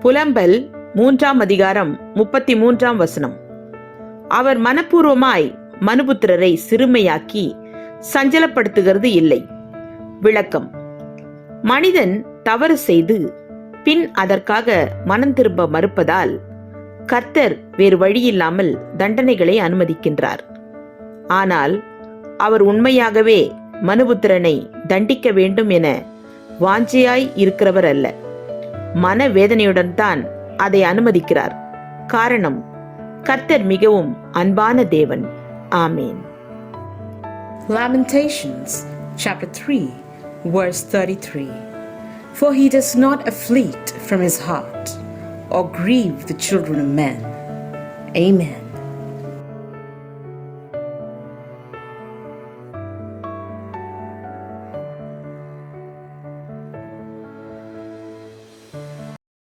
புலம்பல் 3:33. அவர் மனப்பூர்வமாய் மனுபுத்திரரை சிறுமையாக்கி சஞ்சலப்படுத்துகிறது இல்லை. விளக்கம்: மனிதன் தவறு செய்து பின் அதற்காக மனம் திரும்ப மறுப்பதால் கர்த்தர் வேறு வழியில்லாமல் தண்டனைகளை அனுமதிக்கின்றார். ஆனால் அவர் உண்மையாகவே மனுபுத்திரனை தண்டிக்க வேண்டும் என வாஞ்சையாய் இருக்கிறவர் அல்ல. மனவேதனையுடன் தான் அதை அனுமதிக்கிறார். காரணம், கர்த்தர் மிகவும் அன்பான தேவன். ஆமேன். Lamentations chapter 3 verse 33. For he does not afflict from his heart or grieve the children of men. Amen.